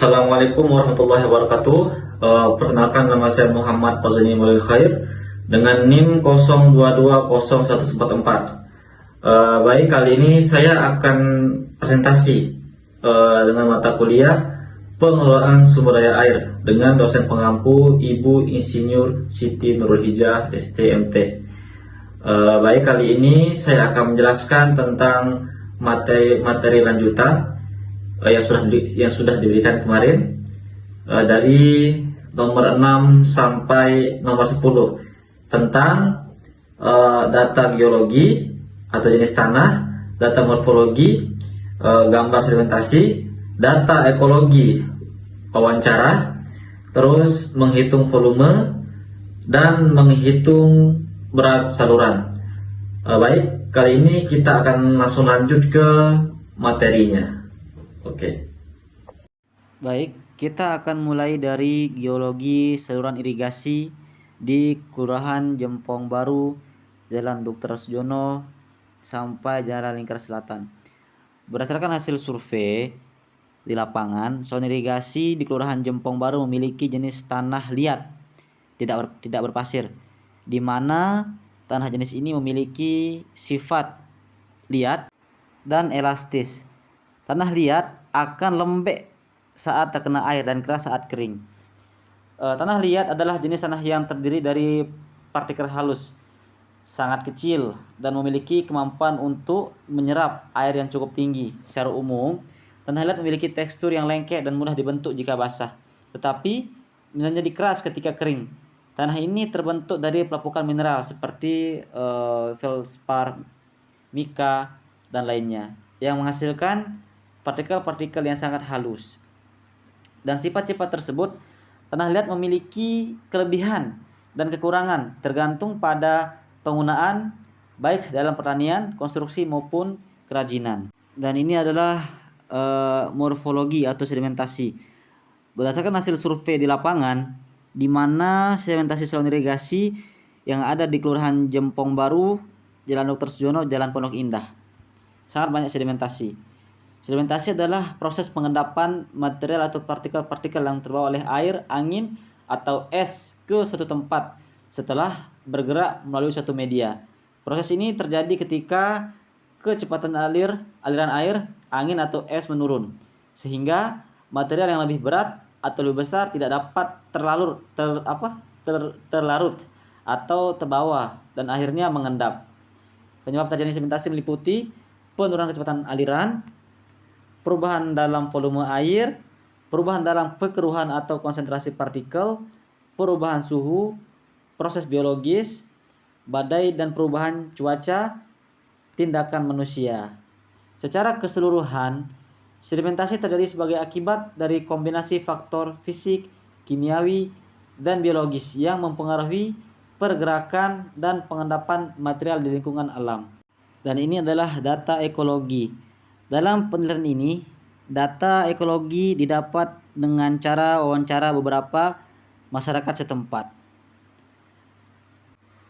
Assalamualaikum warahmatullahi wabarakatuh. Perkenalkan, nama saya Muhammad Fazlini Maulil Khair dengan NIM 02201444. Baik, kali ini saya akan presentasi dengan mata kuliah pengelolaan sumber daya air dengan dosen pengampu Ibu Insinyur Siti Nurul Hijah STMT. Baik, kali ini saya akan menjelaskan tentang materi lanjutan yang sudah diberikan kemarin, dari nomor 6 sampai nomor 10 tentang data geologi atau jenis tanah, data morfologi, gambar sedimentasi, data ekologi wawancara, terus menghitung volume dan menghitung berat saluran. Baik, kali ini kita akan langsung lanjut ke materinya. Oke. Baik, kita akan mulai dari geologi saluran irigasi di Kelurahan Jempong Baru, Jalan Dr. Sujono sampai Jalan Lingkar Selatan. Berdasarkan hasil survei di lapangan, saluran irigasi di Kelurahan Jempong Baru memiliki jenis tanah liat, tidak berpasir, di mana tanah jenis ini memiliki sifat liat dan elastis. Tanah liat akan lembek saat terkena air dan keras saat kering. Tanah liat adalah jenis tanah yang terdiri dari partikel halus sangat kecil dan memiliki kemampuan untuk menyerap air yang cukup tinggi. Secara umum, tanah liat memiliki tekstur yang lengket dan mudah dibentuk jika basah, tetapi menjadi keras ketika kering. Tanah ini terbentuk dari pelapukan mineral seperti feldspar, mika, dan lainnya, yang menghasilkan partikel-partikel yang sangat halus. Dan sifat-sifat tersebut, tanah liat memiliki kelebihan dan kekurangan tergantung pada penggunaan, baik dalam pertanian, konstruksi maupun kerajinan. Dan ini adalah morfologi atau sedimentasi. Berdasarkan hasil survei di lapangan, di mana sedimentasi saluran irigasi yang ada di Kelurahan Jempong Baru, Jalan Dr. Sujono, Jalan Pondok Indah, sangat banyak sedimentasi. Sedimentasi adalah proses pengendapan material atau partikel-partikel yang terbawa oleh air, angin, atau es ke suatu tempat setelah bergerak melalui suatu media. Proses ini terjadi ketika kecepatan aliran air, angin, atau es menurun, sehingga material yang lebih berat atau lebih besar tidak dapat terlarut atau terbawa dan akhirnya mengendap. Penyebab terjadinya sedimentasi meliputi penurunan kecepatan aliran, perubahan dalam volume air, perubahan dalam kekeruhan atau konsentrasi partikel, perubahan suhu, proses biologis, badai dan perubahan cuaca, tindakan manusia. Secara keseluruhan, sedimentasi terjadi sebagai akibat dari kombinasi faktor fisik, kimiawi, dan biologis yang mempengaruhi pergerakan dan pengendapan material di lingkungan alam. Dan ini adalah data ekologi. Dalam penelitian ini, data ekologi didapat dengan cara wawancara beberapa masyarakat setempat.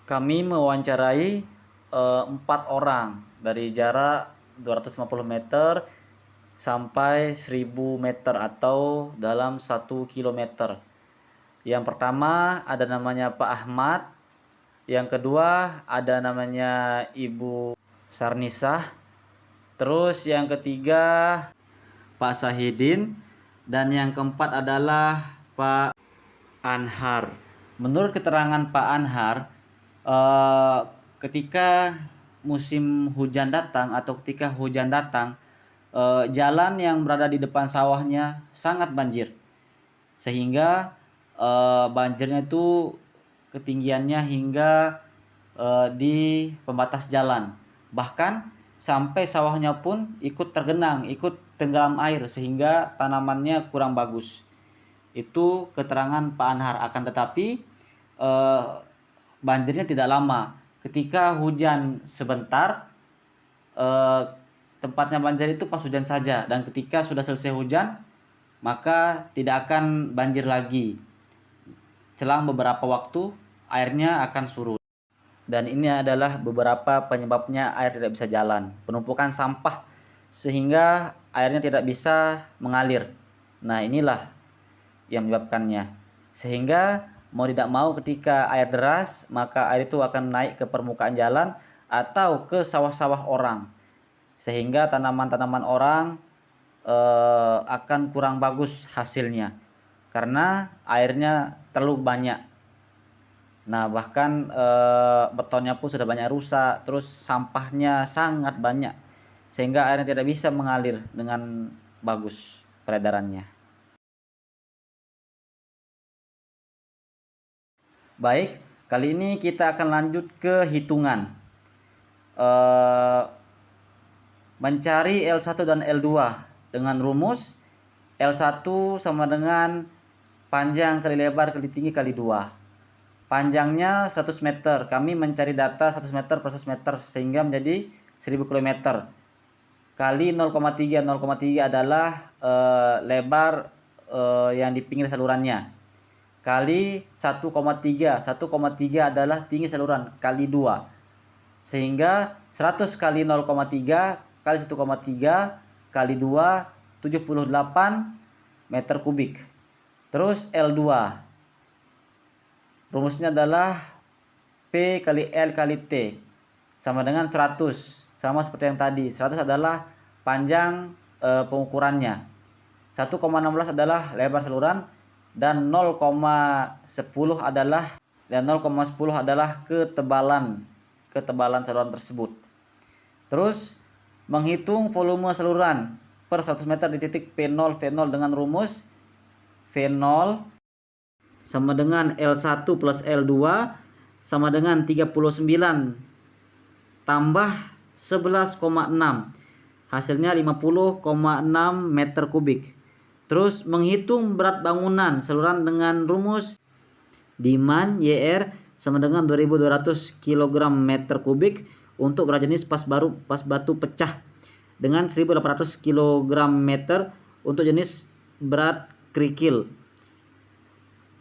Kami mewawancarai 4 orang dari jarak 250 meter sampai 1000 meter atau dalam 1 kilometer. Yang pertama ada namanya Pak Ahmad, yang kedua ada namanya Ibu Sarnisah, terus yang ketiga Pak Sahidin, dan yang keempat adalah Pak Anhar. Menurut keterangan Pak Anhar, ketika musim hujan datang atau ketika hujan datang, jalan yang berada di depan sawahnya sangat banjir, sehingga banjirnya itu ketinggiannya hingga di pembatas jalan, bahkan sampai sawahnya pun ikut tergenang, ikut tenggelam air sehingga tanamannya kurang bagus. Itu keterangan Pak Anhar. Akan tetapi banjirnya tidak lama. Ketika hujan sebentar, tempatnya banjir itu pas hujan saja, dan ketika sudah selesai hujan maka tidak akan banjir lagi. Selang beberapa waktu airnya akan surut. Dan ini adalah beberapa penyebabnya air tidak bisa jalan. Penumpukan sampah sehingga airnya tidak bisa mengalir. Nah, inilah yang menyebabkannya. Sehingga mau tidak mau ketika air deras, maka air itu akan naik ke permukaan jalan atau ke sawah-sawah orang. Sehingga tanaman-tanaman orang akan kurang bagus hasilnya karena airnya terlalu banyak. Nah, bahkan betonnya pun sudah banyak rusak, terus sampahnya sangat banyak sehingga airnya tidak bisa mengalir dengan bagus peredarannya. Baik, kali ini kita akan lanjut ke hitungan. Mencari L1 dan L2 dengan rumus L1 sama dengan panjang kali lebar kali tinggi kali 2. Panjangnya 100 meter. Kami mencari data 100 meter per 100 meter sehingga menjadi 1000 km. Kali 0,3. 0,3 adalah lebar yang di pinggir salurannya. Kali 1,3. 1,3 adalah tinggi saluran kali 2. Sehingga 100 kali 0,3 kali 1,3 kali 2 78 meter kubik. Terus L2. Rumusnya adalah P kali L kali T sama dengan 100. Sama seperti yang tadi. 100 adalah panjang pengukurannya. 1,16 adalah lebar saluran dan 0,10 adalah ketebalan saluran tersebut. Terus menghitung volume saluran per 100 meter di titik P0 V0 dengan rumus V0 sama dengan L1 plus L2 sama dengan 39 tambah 11,6. Hasilnya 50,6 meter kubik. Terus menghitung berat bangunan saluran dengan rumus demand YR sama dengan 2200 kg meter kubik untuk berat jenis pas batu pecah dengan 1800 kg meter untuk jenis berat kerikil.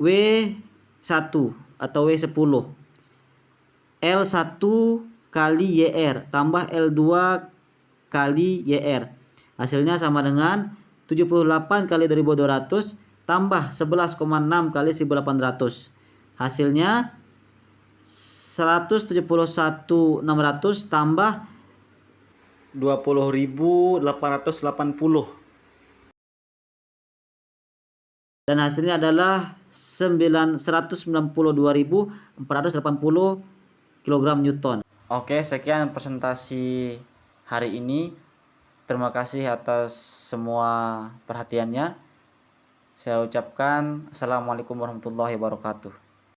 W1 atau W10 L1 kali YR tambah L2 kali YR. Hasilnya sama dengan 78 kali 2200 tambah 11,6 kali 1800. Hasilnya 171.600 tambah 20.880. Dan hasilnya adalah 192.480 kg Newton. Oke, sekian presentasi hari ini. Terima kasih atas semua perhatiannya. Saya ucapkan Assalamualaikum warahmatullahi wabarakatuh.